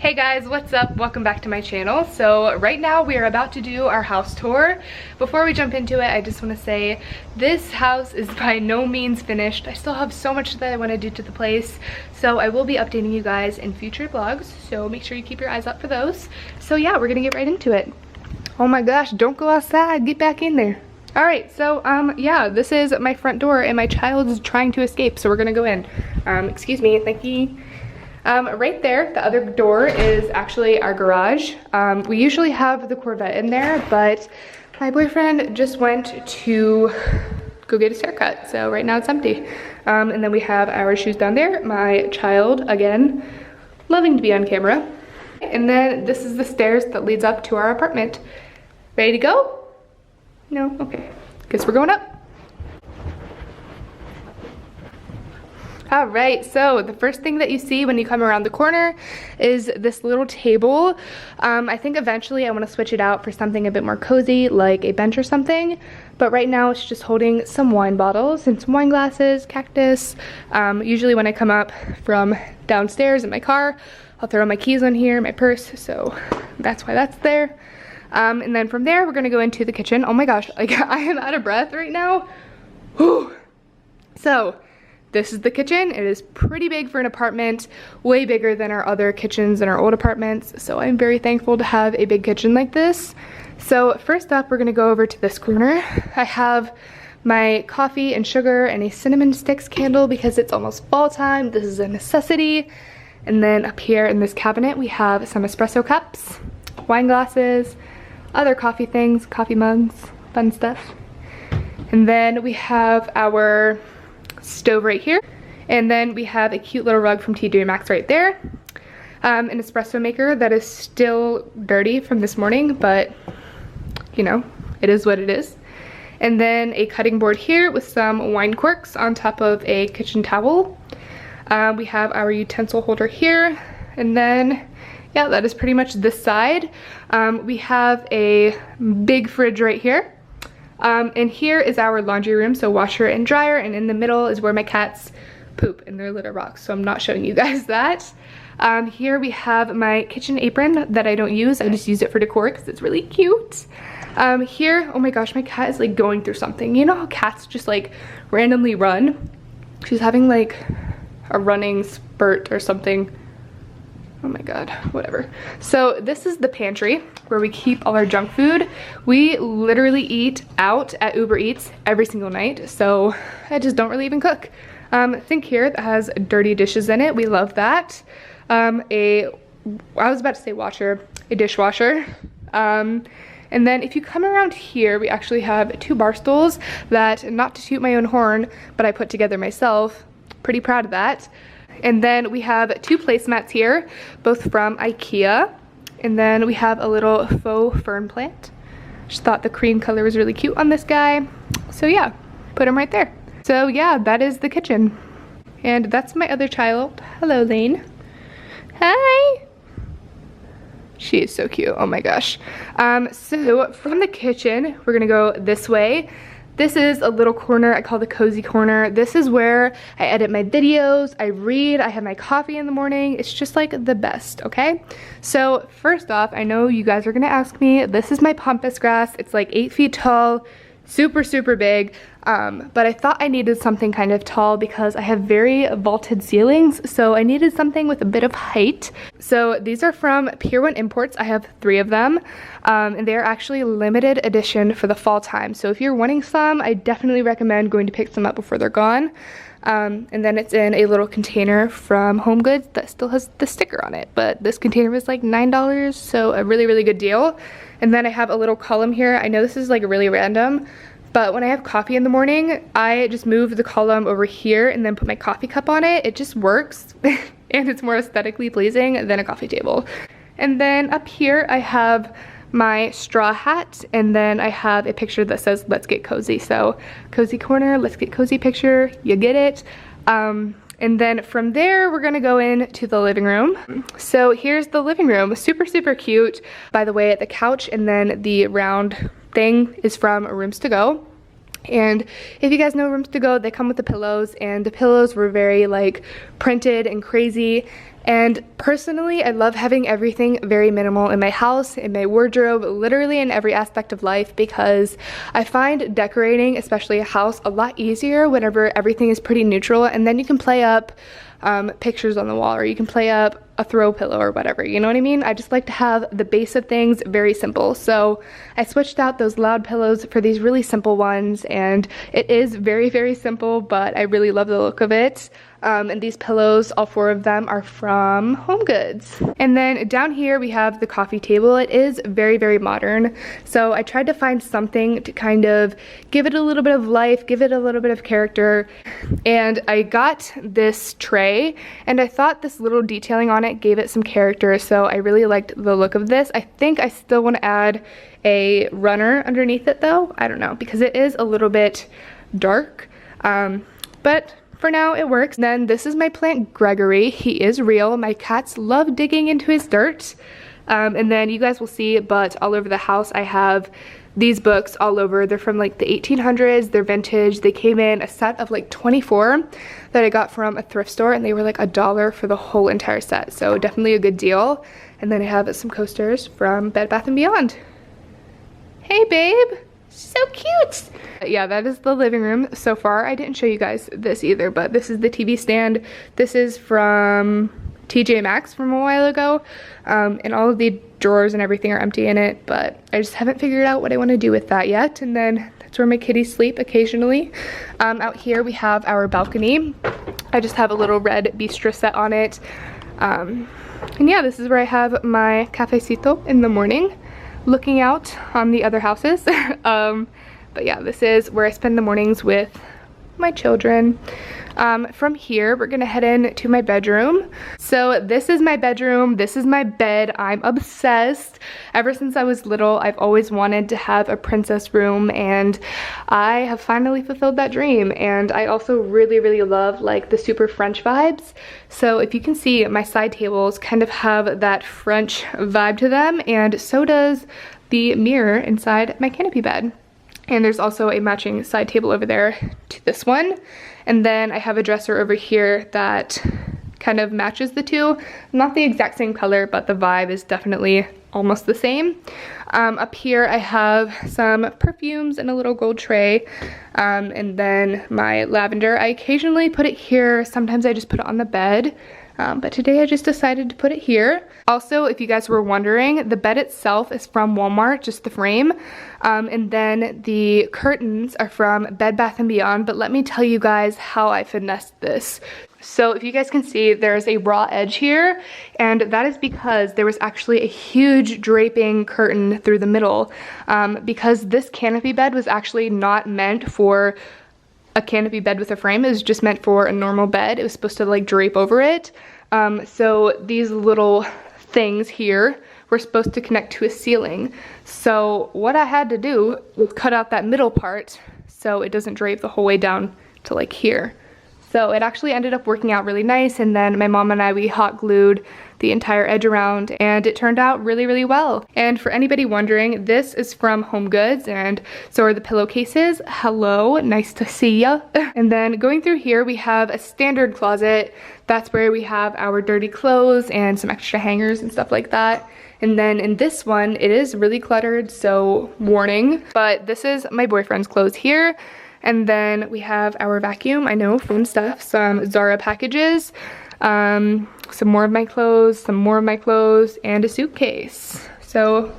Hey guys, what's up? Welcome back to my channel. So right now we are about to do our house tour. Before we jump into it, I just want to say this house is by no means finished. I still have so much that I want to do to the place. So I will be updating you guys in future vlogs. So make sure you keep your eyes out for those. So yeah, we're gonna get right into it. Oh my gosh, don't go outside, get back in there. All right, so yeah, this is my front door and my child is trying to escape. So we're gonna go in. Excuse me, thank you. Right there, the other door is actually our garage. We usually have the Corvette in there, but my boyfriend just went to go get his haircut, so right now it's empty. And then we have our shoes down there. My child, again, loving to be on camera. And then this is the stairs that leads up to our apartment. Ready to go? No? Okay. Guess we're going up. All right, so the first thing that you see when you come around the corner is this little table. I think eventually I want to switch it out for something a bit more cozy, like a bench or something. But right now it's just holding some wine bottles and some wine glasses, cactus. Usually when I come up from downstairs in my car, I'll throw my keys on here, my purse, so that's why that's there. And then from there, we're gonna go into the kitchen. Oh my gosh, like I am out of breath right now. Whew. So, this is the kitchen. It is pretty big for an apartment, way bigger than our other kitchens in our old apartments. So I'm very thankful to have a big kitchen like this. So first up, we're gonna go over to this corner. I have my coffee and sugar and a cinnamon sticks candle because it's almost fall time. This is a necessity. And then up here in this cabinet, we have some espresso cups, wine glasses, other coffee things, coffee mugs, fun stuff. And then we have our stove right here, and then we have a cute little rug from TJ Maxx right there, an espresso maker that is still dirty from this morning, but you know, it is what it is. And then a cutting board here with some wine corks on top of a kitchen towel. We have our utensil holder here, and then yeah, that is pretty much this side. We have a big fridge right here. And here is our laundry room, so washer and dryer, and in the middle is where my cats poop in their litter box, so I'm not showing you guys that. Here we have my kitchen apron that I don't use. I just use it for decor because it's really cute. Here, oh my gosh, my cat is like going through something. You know how cats just like randomly run? She's having like a running spurt or something. Oh my god, whatever. So this is the pantry where we keep all our junk food. We literally eat out at Uber Eats every single night, so I just don't really even cook. Think here that has dirty dishes in it. We love that. I was about to say washer, a dishwasher. And then if you come around here, we actually have two bar stools that, not to toot my own horn, but I put together myself. Pretty proud of that. And then we have two placemats here, both from IKEA. And then we have a little faux fern plant. Just thought the cream color was really cute on this guy. So yeah, put him right there. So yeah, that is the kitchen. And that's my other child. Hello, Lane. Hi. She is so cute, oh my gosh. So from the kitchen, we're gonna go this way. This is a little corner I call the cozy corner. This is where I edit my videos, I read, I have my coffee in the morning. It's just like the best, okay? So first off, I know you guys are gonna ask me, this is my pampas grass. It's like 8 feet tall, super, super big. But I thought I needed something kind of tall because I have very vaulted ceilings, so I needed something with a bit of height. So these are from Pier 1 Imports. I have 3 of them, and they're actually limited edition for the fall time. So if you're wanting some, I definitely recommend going to pick some up before they're gone. And then it's in a little container from Home Goods that still has the sticker on it, but this container was like $9, so a really, really good deal. And then I have a little column here. I know this is like really random, but when I have coffee in the morning, I just move the column over here and then put my coffee cup on it. It just works and it's more aesthetically pleasing than a coffee table. And then up here I have my straw hat, and then I have a picture that says let's get cozy. So cozy corner, let's get cozy picture, you get it. And then from there, we're gonna go into the living room. So here's the living room, super, super cute. By the way, the couch and then the round thing is from Rooms to Go. And if you guys know Rooms to Go, they come with the pillows, and the pillows were very like printed and crazy. And personally, I love having everything very minimal in my house, in my wardrobe, literally in every aspect of life, because I find decorating, especially a house, a lot easier whenever everything is pretty neutral, and then you can play up pictures on the wall, or you can play up a throw pillow or whatever, you know what I mean? I just like to have the base of things very simple. So I switched out those loud pillows for these really simple ones, and it is very, very simple, but I really love the look of it. And these pillows, all 4 of them, are from HomeGoods. And then down here we have the coffee table. It is very, very modern. So I tried to find something to kind of give it a little bit of life, give it a little bit of character. And I got this tray, and I thought this little detailing on it gave it some character. So I really liked the look of this. I think I still want to add a runner underneath it though. I don't know, because it is a little bit dark. But for now, it works. Then this is my plant Gregory. He is real. My cats love digging into his dirt. And then you guys will see, but all over the house I have these books all over. They're from like the 1800s. They're vintage. They came in a set of like 24 that I got from a thrift store, and they were like $1 for the whole entire set. So definitely a good deal. And then I have some coasters from Bed Bath & Beyond. Hey babe, so cute. Yeah, that is the living room so far. I didn't show you guys this either, but this is the TV stand. This is from TJ Maxx from a while ago, and all of the drawers and everything are empty in it, but I just haven't figured out what I want to do with that yet. And then that's where my kitties sleep occasionally. Out here we have our balcony. I just have a little red bistro set on it, and yeah, this is where I have my cafecito in the morning, looking out on the other houses. But yeah, this is where I spend the mornings with my children. From here, we're gonna head in to my bedroom. So this is my bedroom, this is my bed. I'm obsessed. Ever since I was little, I've always wanted to have a princess room, and I have finally fulfilled that dream. And I also really, really love like the super French vibes. So if you can see, my side tables kind of have that French vibe to them, and so does the mirror inside my canopy bed. And there's also a matching side table over there to this one. And then I have a dresser over here that kind of matches the two. Not the exact same color, but the vibe is definitely almost the same. Up here I have some perfumes in a little gold tray. And then my lavender, I occasionally put it here. Sometimes I just put it on the bed. But today I just decided to put it here. Also, if you guys were wondering, the bed itself is from Walmart, just the frame. And then the curtains are from Bed Bath & Beyond, but let me tell you guys how I finessed this. So if you guys can see, there's a raw edge here, and that is because there was actually a huge draping curtain through the middle, because this canopy bed was actually not meant for a canopy bed with a frame. It was just meant for a normal bed. It was supposed to like drape over it. So these little things here were supposed to connect to a ceiling. So what I had to do was cut out that middle part so it doesn't drape the whole way down to like here. So it actually ended up working out really nice, and then my mom and I, we hot glued the entire edge around, and it turned out really, really well. And for anybody wondering, this is from HomeGoods, and so are the pillowcases. Hello, nice to see ya. And then going through here, we have a standard closet. That's where we have our dirty clothes and some extra hangers and stuff like that. And then in this one, it is really cluttered, so warning. But this is my boyfriend's clothes here. And then we have our vacuum, I know, fun stuff, some Zara packages, some more of my clothes, some more of my clothes, and a suitcase. So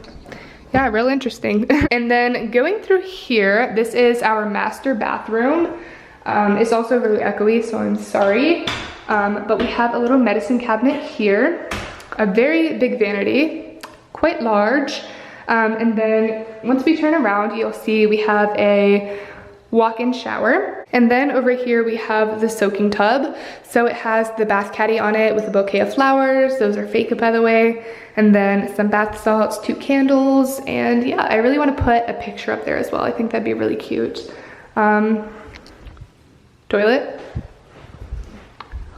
yeah, real interesting. And then going through here, this is our master bathroom. It's also really echoey, so I'm sorry. But we have a little medicine cabinet here, a very big vanity, quite large. And then once we turn around, you'll see we have a walk-in shower. And then over here we have the soaking tub. So it has the bath caddy on it with a bouquet of flowers. Those are fake, by the way. And then some bath salts, 2 candles. And yeah, I really want to put a picture up there as well. I think that'd be really cute. Toilet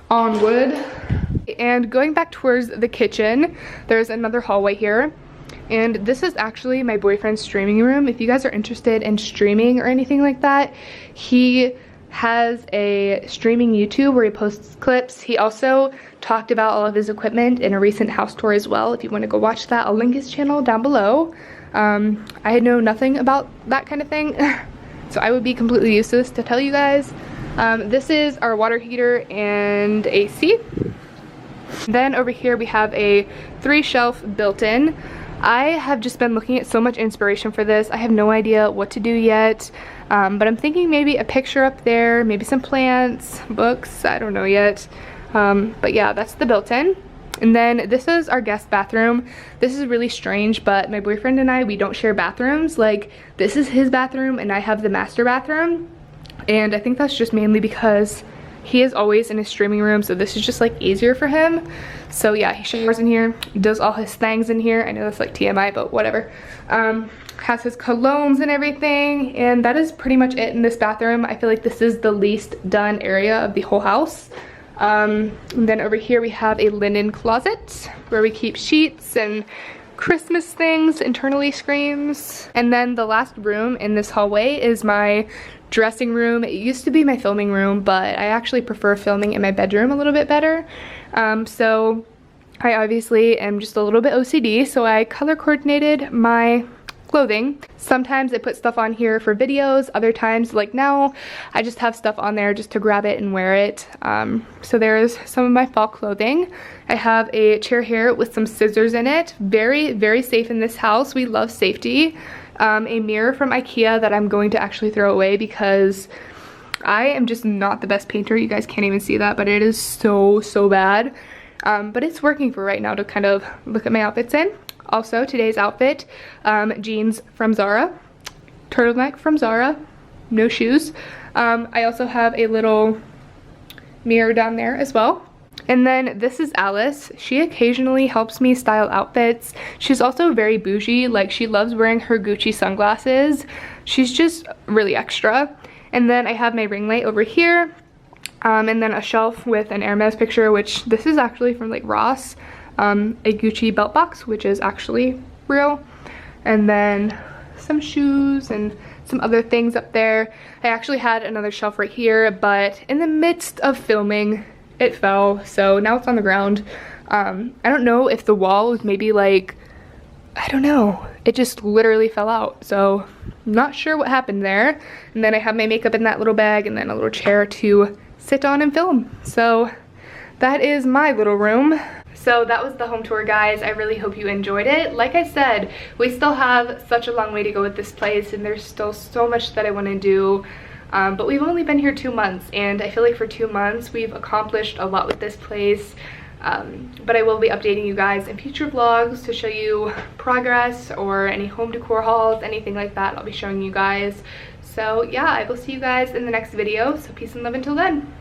on wood. And going back towards the kitchen, there's another hallway here. And this is actually my boyfriend's streaming room. If you guys are interested in streaming or anything like that, he has a streaming YouTube where he posts clips. He also talked about all of his equipment in a recent house tour as well. If you want to go watch that, I'll link his channel down below. I know nothing about that kind of thing, so I would be completely useless to tell you guys. This is our water heater and AC. Then over here we have a 3-shelf built-in. I have just been looking at so much inspiration for this. I have no idea what to do yet, but I'm thinking maybe a picture up there, maybe some plants, books, I don't know yet. But yeah, that's the built-in. And then this is our guest bathroom. This is really strange, but my boyfriend and I, we don't share bathrooms. Like, this is his bathroom and I have the master bathroom. And I think that's just mainly because he is always in his streaming room, so this is just like easier for him. So yeah, he showers in here, does all his things in here. I know that's like TMI, but whatever. Has his colognes and everything, and that is pretty much it in this bathroom. I feel like this is the least done area of the whole house. And then over here we have a linen closet where we keep sheets and Christmas things, internally screams. And then the last room in this hallway is my dressing room. It used to be my filming room, but I actually prefer filming in my bedroom a little bit better. So I obviously am just a little bit OCD, so I color coordinated my clothing. Sometimes I put stuff on here for videos, other times, like now, I just have stuff on there just to grab it and wear it. So there's some of my fall clothing. I have a chair here with some scissors in it. Very, very safe in this house. We love safety. A mirror from IKEA that I'm going to actually throw away because I am just not the best painter. You guys can't even see that, but it is so, so bad. But it's working for right now to kind of look at my outfits in. Also, today's outfit, jeans from Zara, turtleneck from Zara, no shoes. I also have a little mirror down there as well. And then this is Alice. She occasionally helps me style outfits. She's also very bougie. Like, she loves wearing her Gucci sunglasses. She's just really extra. And then I have my ring light over here. And then a shelf with an Hermes picture, which this is actually from like Ross. A Gucci belt box, which is actually real. And then some shoes and some other things up there. I actually had another shelf right here, but in the midst of filming, it fell, so now it's on the ground. I don't know if the wall was maybe like, I don't know, it just literally fell out, so I'm not sure what happened there. And then I have my makeup in that little bag and then a little chair to sit on and film. So that is my little room. So that was the home tour, guys. I really hope you enjoyed it. Like I said, we still have such a long way to go with this place, and there's still so much that I want to do. But we've only been here 2 months, and I feel like for 2 months we've accomplished a lot with this place. But I will be updating you guys in future vlogs to show you progress or any home decor hauls, anything like that. I'll be showing you guys. So yeah, I will see you guys in the next video. So peace and love until then.